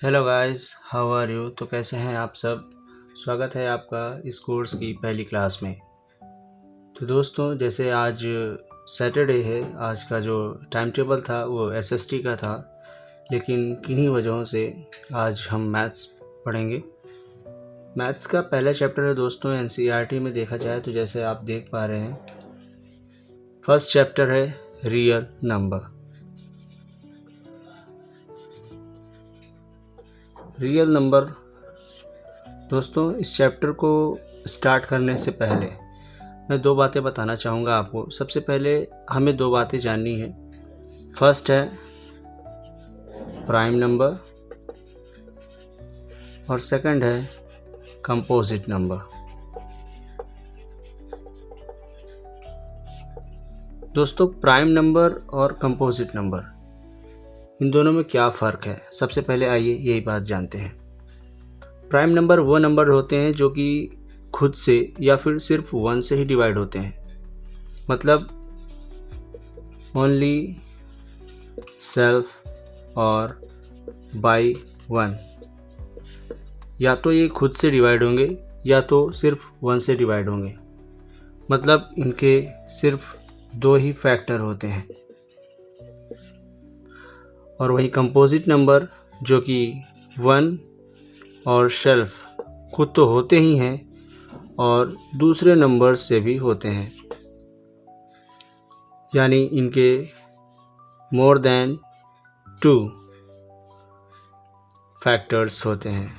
Hello guys, how are you. तो कैसे हैं आप सब। स्वागत है आपका इस कोर्स की पहली क्लास में। तो दोस्तों, जैसे आज सैटरडे है, आज का जो टाइम टेबल था वो एसएसटी का था, लेकिन किन्हीं वजहों से आज हम मैथ्स पढ़ेंगे। मैथ्स का पहला चैप्टर है दोस्तों एनसीईआरटी में देखा जाए तो, जैसे आप देख पा रहे हैं, फर्स्ट चैप्टर है रियल नंबर। रियल नंबर दोस्तों, इस चैप्टर को स्टार्ट करने से पहले मैं दो बातें बताना चाहूँगा आपको। सबसे पहले हमें दो बातें जाननी है। फर्स्ट है प्राइम नंबर और सेकंड है कंपोजिट नंबर। दोस्तों, प्राइम नंबर और कंपोजिट नंबर, इन दोनों में क्या फ़र्क है, सबसे पहले आइए यही बात जानते हैं। प्राइम नंबर वो नंबर होते हैं जो कि खुद से या फिर सिर्फ 1 से ही डिवाइड होते हैं, मतलब ओनली सेल्फ और बाय 1। या तो ये खुद से डिवाइड होंगे या तो सिर्फ 1 से डिवाइड होंगे, मतलब इनके सिर्फ दो ही फैक्टर होते हैं। और वही कंपोजिट नंबर जो कि 1 और शेल्फ खुद तो होते ही हैं और दूसरे नंबर से भी होते हैं, यानी इनके मोर देन 2 फैक्टर्स होते हैं।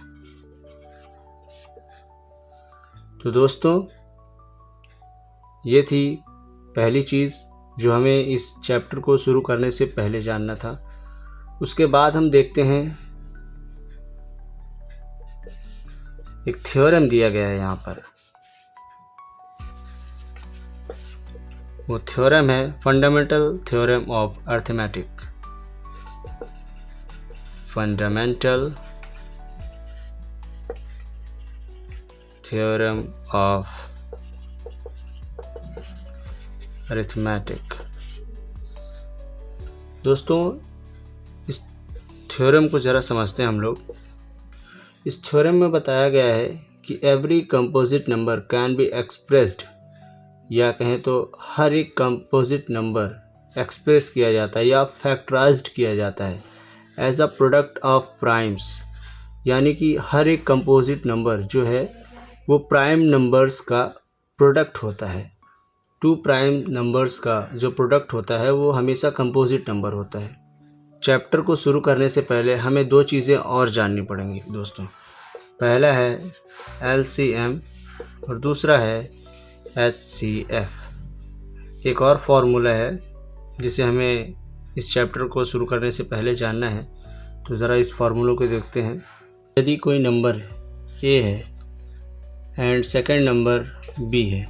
तो दोस्तों, ये थी पहली चीज़ जो हमें इस चैप्टर को शुरू करने से पहले जानना था। उसके बाद हम देखते हैं, एक थ्योरम दिया गया है यहाँ पर। वो थ्योरम है fundamental theorem of arithmetic. Fundamental theorem of arithmetic. दोस्तों, इस थ्योरम को ज़रा समझते हैं हम लोग। इस थ्योरम में बताया गया है कि every composite number can be expressed, या कहें तो हर एक कंपोजिट नंबर एक्सप्रेस किया जाता है या फैक्टराइज्ड किया जाता है as a product of primes, यानी कि हर एक कंपोजिट नंबर जो है वो प्राइम नंबर्स का प्रोडक्ट होता है। 2 प्राइम नंबर्स का जो प्रोडक्ट होता है वो हमेशा कंपोजिट नंबर होता है। चैप्टर को शुरू करने से पहले हमें दो चीज़ें और जाननी पड़ेंगी दोस्तों। पहला है एलसीएम और दूसरा है एचसीएफ। एक और फार्मूला है जिसे हमें इस चैप्टर को शुरू करने से पहले जानना है, तो ज़रा इस फार्मूलों को देखते हैं। यदि कोई नंबर ए है एंड सेकंड नंबर बी है,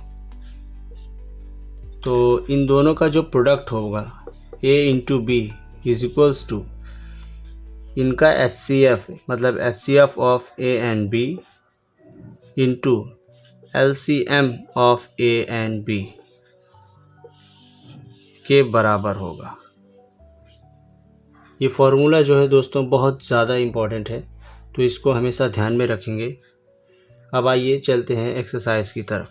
तो इन दोनों का जो प्रोडक्ट होगा a into b is equals to इनका HCF, मतलब HCF of A and B into LCM of A and B के बराबर होगा। ये फॉर्मूला जो है दोस्तों बहुत ज़्यादा इम्पॉर्टेंट है, तो इसको हमेशा ध्यान में रखेंगे। अब आइए चलते हैं एक्सरसाइज की तरफ।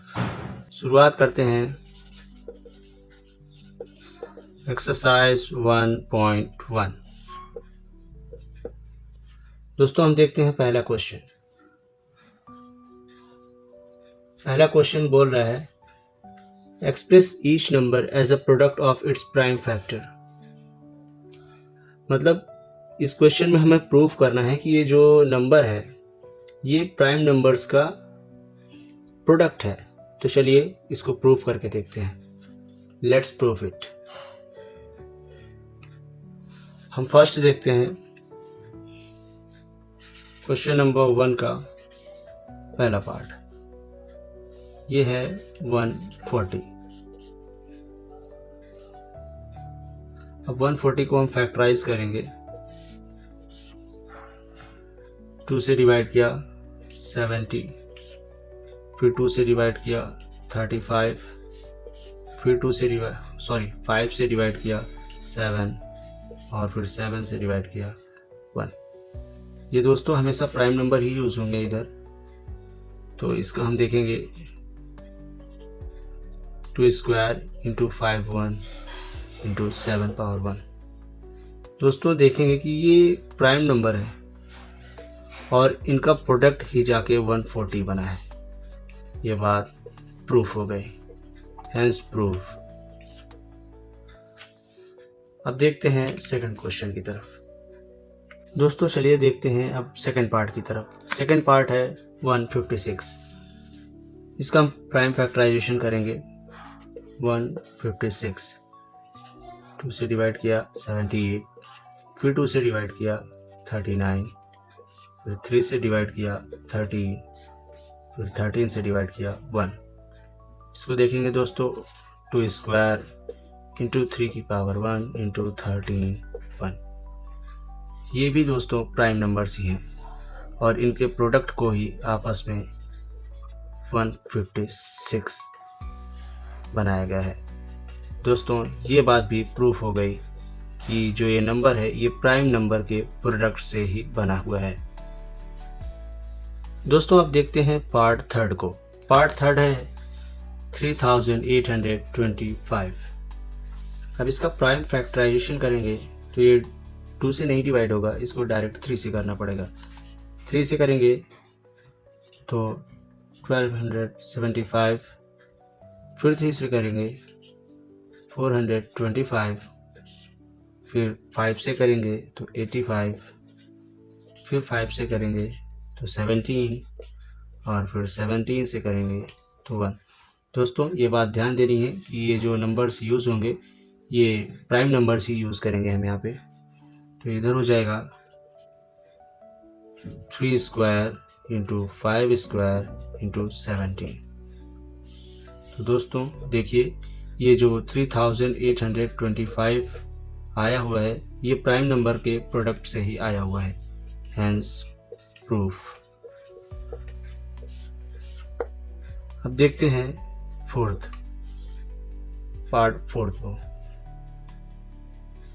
शुरुआत करते हैं एक्सरसाइज 1.1। दोस्तों, हम देखते हैं पहला क्वेश्चन। पहला क्वेश्चन बोल रहा है express each number as a product of its prime factor. मतलब इस क्वेश्चन में हमें प्रूफ करना है कि ये जो नंबर है ये प्राइम नंबर्स का प्रोडक्ट है। तो चलिए इसको प्रूफ करके देखते हैं। Let's proof it. हम फर्स्ट देखते हैं क्वेश्चन नंबर 1 का पहला पार्ट। ये है 140। अब 140 को हम फैक्टराइज करेंगे। 2 से डिवाइड किया 70, फिर 2 से डिवाइड किया 35, फिर 5 से डिवाइड किया 7 और फिर 7 से डिवाइड किया 1। ये दोस्तों हमेशा प्राइम नंबर ही यूज़ होंगे इधर। तो इसका हम देखेंगे 2 स्क्वायर इंटू 5 1 इंटू 7 पावर 1। दोस्तों देखेंगे कि ये प्राइम नंबर है और इनका प्रोडक्ट ही जाके 140 बना है। ये बात प्रूफ हो गई, हैंस प्रूफ। अब देखते हैं सेकंड क्वेश्चन की तरफ। दोस्तों चलिए देखते हैं अब सेकंड पार्ट की तरफ। सेकंड पार्ट है 156। इसका हम प्राइम फैक्टराइजेशन करेंगे। 156 2 से डिवाइड किया 78, फिर 2 से डिवाइड किया 39, फिर 3 से डिवाइड किया 13, फिर 13 से डिवाइड किया 1। इसको देखेंगे दोस्तों 2 स्क्वायर इंटू 3 की पावर 1 इंटू 13 1। ये भी दोस्तों प्राइम नंबर्स ही हैं और इनके प्रोडक्ट को ही आपस में 156 बनाया गया है। दोस्तों ये बात भी प्रूफ हो गई कि जो ये नंबर है ये प्राइम नंबर के प्रोडक्ट से ही बना हुआ है। दोस्तों अब देखते हैं पार्ट थर्ड को। पार्ट थर्ड है 3825। अब इसका प्राइम फैक्टराइजेशन करेंगे तो ये 2 से नहीं डिवाइड होगा, इसको डायरेक्ट 3 से करना पड़ेगा। 3 से करेंगे तो 1275, फिर 3 से करेंगे 425, फिर 5 से करेंगे तो 85, फिर 5 से करेंगे तो 17 और फिर 17 से करेंगे तो 1। दोस्तों ये बात ध्यान देनी है कि ये जो नंबर्स यूज़ होंगे ये प्राइम नंबर्स ही यूज़ करेंगे हम यहाँ पे। तो इधर हो जाएगा 3 स्क्वायर इंटू 5 स्क्वायर इंटू 17। तो दोस्तों देखिए ये जो 3825 आया हुआ है ये प्राइम नंबर के प्रोडक्ट से ही आया हुआ है, हैंस प्रूफ। अब देखते हैं पार्ट फोर्थ को।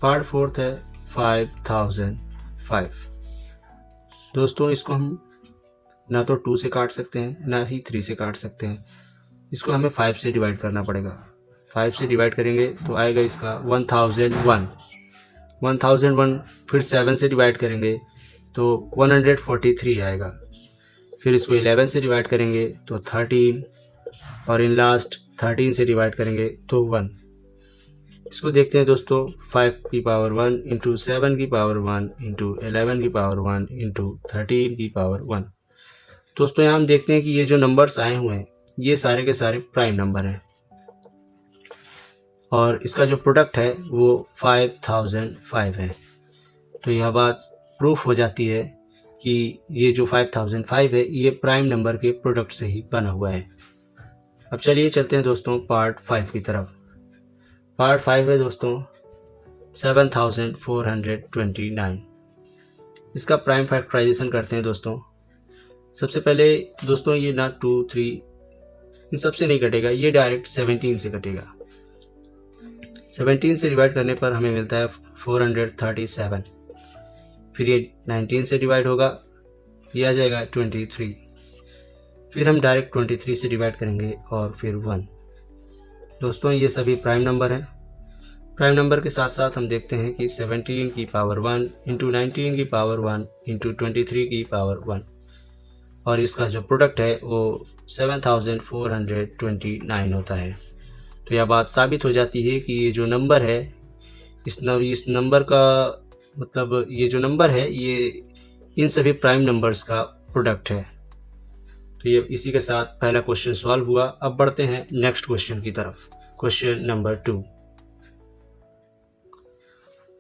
पार्ट फोर्थ है 5005। दोस्तों इसको हम ना तो 2 से काट सकते हैं ना ही 3 से काट सकते हैं। इसको हमें 5 से डिवाइड करना पड़ेगा। 5 से डिवाइड करेंगे तो आएगा इसका 1001। फिर 7 से डिवाइड करेंगे तो 143 आएगा। फिर इसको 11 से डिवाइड करेंगे तो 13 और इन लास्ट 13 से डिवाइड करेंगे तो 1। इसको देखते हैं दोस्तों 5 की पावर 1 इंटू 7 की पावर 1 इंटू 11 की पावर 1 इंटू 13 की पावर 1। दोस्तों यहाँ हम देखते हैं कि ये जो नंबर्स आए हुए हैं ये सारे के सारे प्राइम नंबर हैं और इसका जो प्रोडक्ट है वो 5005 है। तो यह बात प्रूफ हो जाती है कि ये जो 5005 है ये प्राइम नंबर के प्रोडक्ट से ही बना हुआ है। अब चलिए चलते हैं दोस्तों पार्ट 5 की तरफ। पार्ट 5 है दोस्तों 7429। इसका प्राइम फैक्टराइजेशन करते हैं दोस्तों। सबसे पहले दोस्तों ये ना 2 3 इन सबसे नहीं कटेगा, ये डायरेक्ट 17 से कटेगा। 17 से डिवाइड करने पर हमें मिलता है 437। फिर ये 19 से डिवाइड होगा, ये आ जाएगा 23। फिर हम डायरेक्ट 23 से डिवाइड करेंगे और फिर 1। दोस्तों ये सभी प्राइम नंबर हैं। प्राइम नंबर के साथ साथ हम देखते हैं कि 17 की पावर 1 इंटू 19 की पावर 1 इंटू 23 की पावर 1 और इसका जो प्रोडक्ट है वो 7429 होता है। तो यह बात साबित हो जाती है कि ये जो नंबर है इस नंबर का मतलब ये जो नंबर है ये इन सभी प्राइम नंबर्स का प्रोडक्ट है। तो ये इसी के साथ पहला क्वेश्चन सॉल्व हुआ। अब बढ़ते हैं नेक्स्ट क्वेश्चन की तरफ। Question number 2।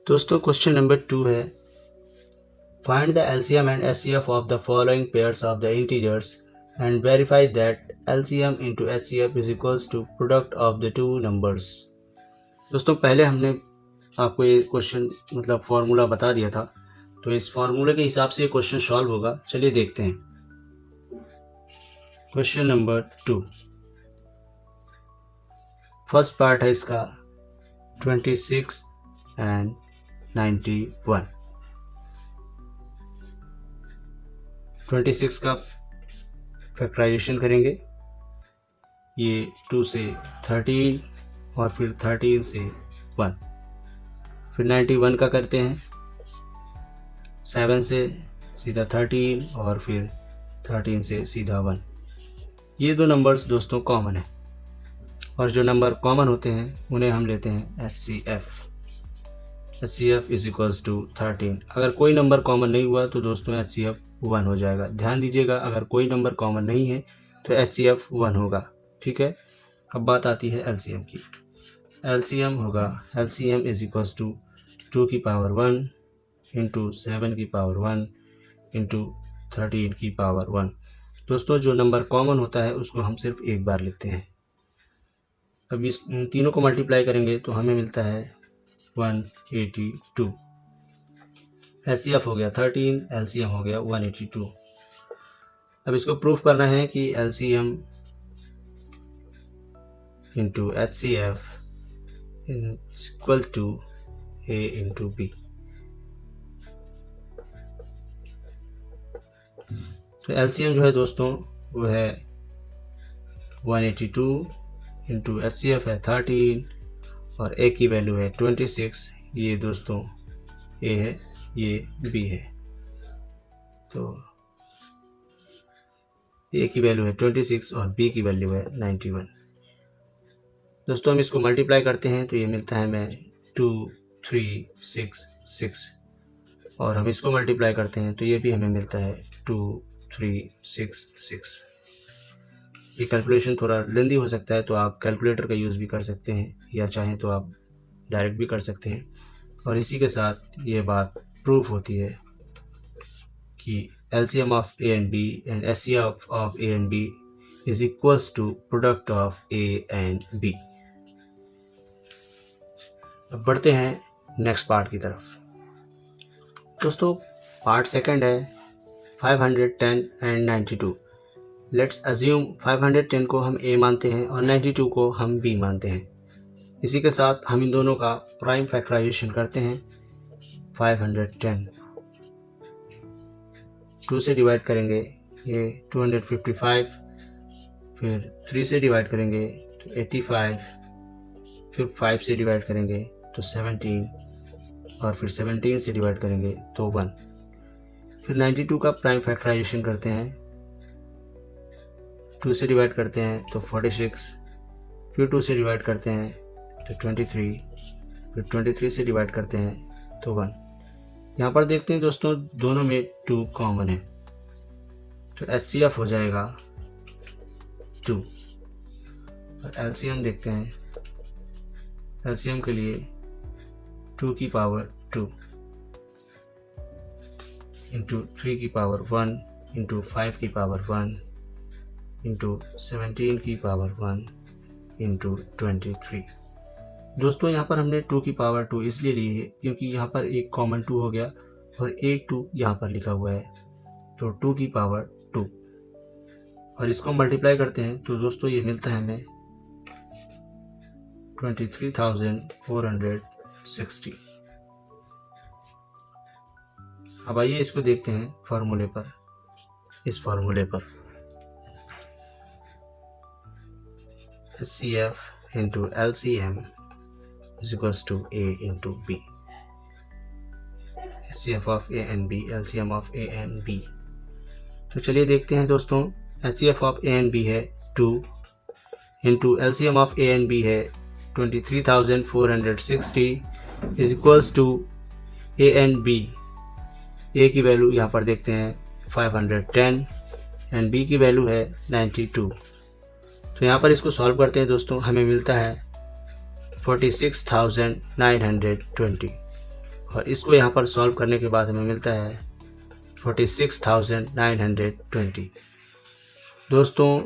दोस्तों क्वेश्चन नंबर 2 है find the LCM and HCF of the following pairs of the integers and verify that LCM into HCF is equals to product of the two numbers. दोस्तों पहले हमने आपको ये question मतलब formula बता दिया था, तो इस फॉर्मूले के हिसाब से ये क्वेश्चन सॉल्व होगा। चलिए देखते हैं। क्वेश्चन नंबर 2 फर्स्ट पार्ट है इसका 26 एंड 91। 26 का फैक्टराइजेशन करेंगे, ये 2 से 13 और फिर 13 से 1, फिर 91 का करते हैं 7 से सीधा 13 और फिर 13 से सीधा 1। ये दो नंबर्स दोस्तों कॉमन है, और जो नंबर कॉमन होते हैं उन्हें हम लेते हैं HCF। HCF is equals to 13। अगर कोई नंबर कॉमन नहीं हुआ तो दोस्तों HCF 1 हो जाएगा। ध्यान दीजिएगा, अगर कोई नंबर कॉमन नहीं है तो HCF 1 होगा। ठीक है, अब बात आती है LCM की। LCM होगा, LCM इज इक्वल्स टू 2 की पावर 1 इंटू 7 की पावर 1 इंटू 13 की पावर 1। दोस्तों जो नंबर कॉमन होता है उसको हम सिर्फ एक बार लिखते हैं। अब इस तीनों को मल्टीप्लाई करेंगे तो हमें मिलता है 182। HCF हो गया 13, LCM हो गया 182। अब इसको प्रूफ करना है कि LCM into HCF is equal to A into B। तो LCM जो है दोस्तों वो है 182 इंटू HCF है 13 और A की वैल्यू है 26। ये दोस्तों A है, ये B है। तो A की वैल्यू है 26 और B की वैल्यू है 91। दोस्तों हम इसको मल्टीप्लाई करते हैं तो ये मिलता है हमें 2366, और हम इसको मल्टीप्लाई करते हैं तो ये भी हमें मिलता है 2366। ये कैलकुलेशन थोड़ा लेंदी हो सकता है तो आप कैलकुलेटर का यूज़ भी कर सकते हैं, या चाहें तो आप डायरेक्ट भी कर सकते हैं। और इसी के साथ ये बात प्रूफ होती है कि LCM of A and B and HCF of A and B is equals to product of A and B। अब बढ़ते हैं नेक्स्ट पार्ट की तरफ। दोस्तों पार्ट सेकंड है 510 एंड 92। लेट्स अज्यूम 510 को हम A मानते हैं और 92 को हम B मानते हैं। इसी के साथ हम इन दोनों का प्राइम फैक्टराइजेशन करते हैं। 510 2 से डिवाइड करेंगे ये 255, फिर 3 से डिवाइड करेंगे तो 85, फिर 5 से डिवाइड करेंगे तो 17, और फिर 17 से डिवाइड करेंगे तो 1। फिर 92 का प्राइम फैक्टराइजेशन करते हैं, 2 से डिवाइड करते हैं तो 46, फिर 2 से डिवाइड करते हैं तो 23, फिर 23 से डिवाइड करते हैं तो 1। यहाँ पर देखते हैं दोस्तों दोनों में 2 कॉमन है, तो HCF हो जाएगा 2। और LCM देखते हैं, LCM के लिए 2 की पावर 2 इंटू 3 की पावर 1 इंटू 5 की पावर 1 इंटू 17 की पावर 1 इंटू 23। दोस्तों यहाँ पर हमने 2 की पावर 2 इसलिए ली है क्योंकि यहाँ पर एक कॉमन 2 हो गया और एक 2 यहाँ पर लिखा हुआ है, तो 2 की पावर 2। और इसको मल्टीप्लाई करते हैं तो दोस्तों ये मिलता है हमें 23,460। अब आइए इसको देखते हैं फॉर्मूले पर। इस फॉर्मूले पर HCF into LCM is equals to A into B। HCF of A and B, LCM of A and B। तो चलिए देखते हैं दोस्तों, HCF of A and B है 2 into LCM of A and B है 23,460 is equals to A and B। A की value यहाँ पर देखते हैं 510 एंड B की वैल्यू है 92। तो यहाँ पर इसको सॉल्व करते हैं दोस्तों, हमें मिलता है 46,920, और इसको यहाँ पर सॉल्व करने के बाद हमें मिलता है 46,920। दोस्तों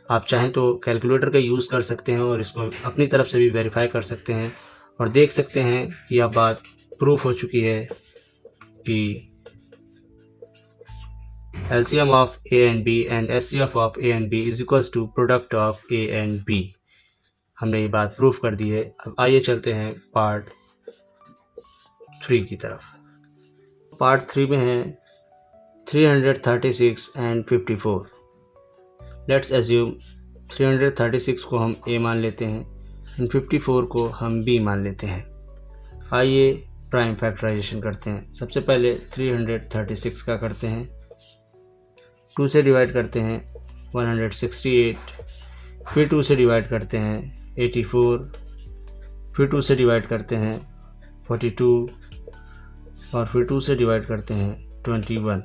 आप चाहें तो कैलकुलेटर का यूज़ कर सकते हैं और इसको अपनी तरफ से भी वेरीफाई कर सकते हैं और देख सकते हैं कि यह बात प्रूफ हो चुकी है कि LCM of A and B and HCF of A and B is equals to product of A and B। हमने ये बात प्रूफ कर दी है। अब आइए चलते हैं पार्ट 3 की तरफ। पार्ट 3 में है 336 and 54। लेट्स एज्यूम 336 को हम A मान लेते हैं एंड 54 को हम B मान लेते हैं। आइए प्राइम फैक्टराइजेशन करते हैं। सबसे पहले 336 का करते हैं, 2 से डिवाइड करते हैं 168, फिर 2 से डिवाइड करते हैं 84, फिर 2 से डिवाइड करते हैं 42 और फिर 2 से डिवाइड करते हैं 21,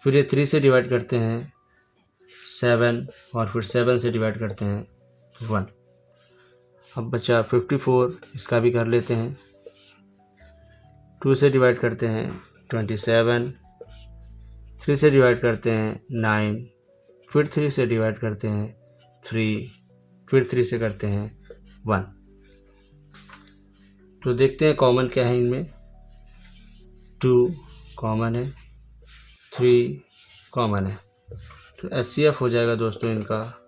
फिर ये 3 से डिवाइड करते हैं 7 और फिर 7 से डिवाइड करते हैं 1। अब बचा 54, इसका भी कर लेते हैं। 2 से डिवाइड करते हैं 27, 3 से डिवाइड करते हैं 9, फिर 3 से डिवाइड करते हैं 3, फिर 3 से करते हैं 1। तो देखते हैं कॉमन क्या है इनमें। 2 कॉमन है, 3 कॉमन है, तो HCF हो जाएगा दोस्तों इनका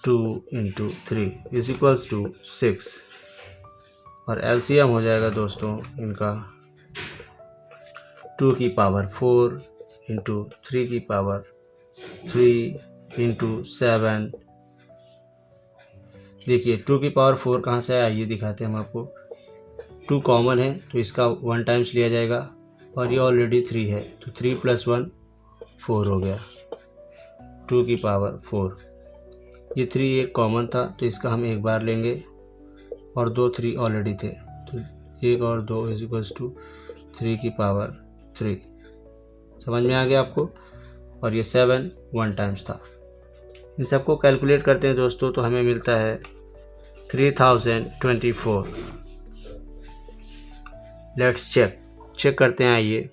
2 × 3 = 6 और LCM हो जाएगा दोस्तों इनका 2 की पावर 4 × 3 की पावर 3 × 7। देखिए 2 की पावर 4 कहाँ से आया ये दिखाते हैं हम आपको। 2 कॉमन है तो इसका 1 टाइम्स लिया जाएगा और ये ऑलरेडी 3 है तो 3 + 1 4 हो गया, 2 की पावर 4। ये 3 एक कॉमन था तो इसका हम एक बार लेंगे और 2 3 ऑलरेडी थे तो 1 और 2 = 3 की पावर 3। समझ में आ गया आपको। और ये 7 1 टाइम्स था। इन सबको कैलकुलेट करते हैं दोस्तों तो हमें मिलता है 3024। लेट्स चेक करते हैं। आइए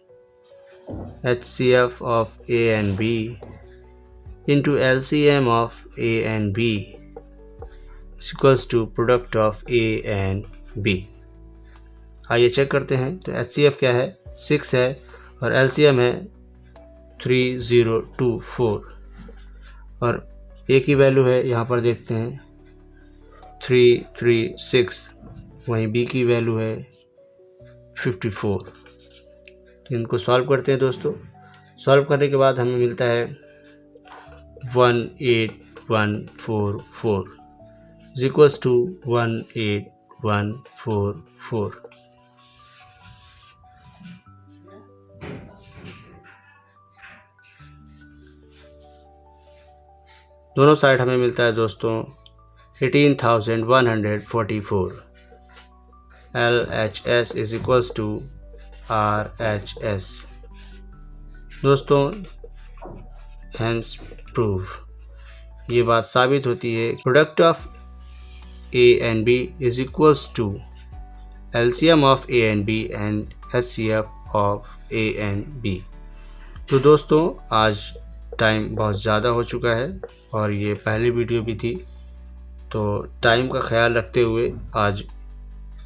HCF of A and B into LCM of A and B = product of A and B। आइए चेक करते हैं। तो HCF क्या है, 6 है और LCM है 3024 और A की वैल्यू है यहाँ पर देखते हैं 336, वहीं B की वैल्यू है 54। तो इनको सॉल्व करते हैं दोस्तों। सॉल्व करने के बाद हमें मिलता है 18144 = 18144। दोनों साइड हमें मिलता है दोस्तों 18,144। LHS = RHS। दोस्तों हेंस प्रूव, ये बात साबित होती है product of A and B = LCM of A and B and HCF of A and B। तो दोस्तों आज टाइम बहुत ज़्यादा हो चुका है और ये पहली वीडियो भी थी तो टाइम का ख्याल रखते हुए आज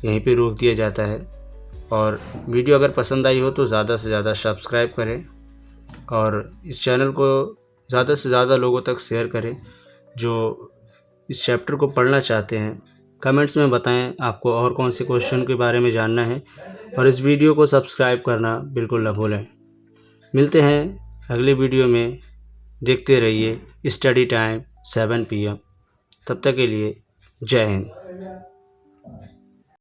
यहीं पे रोक दिया जाता है। और वीडियो अगर पसंद आई हो तो ज़्यादा से ज़्यादा सब्सक्राइब करें और इस चैनल को ज़्यादा से ज़्यादा लोगों तक शेयर करें जो इस चैप्टर को पढ़ना चाहते हैं। कमेंट्स में बताएं आपको और कौन से क्वेश्चन के बारे में जानना है और इस वीडियो को सब्सक्राइब करना बिल्कुल न भूलें। मिलते हैं अगले वीडियो में। देखते रहिए स्टडी टाइम 7 PM। तब तक के लिए जय हिंद।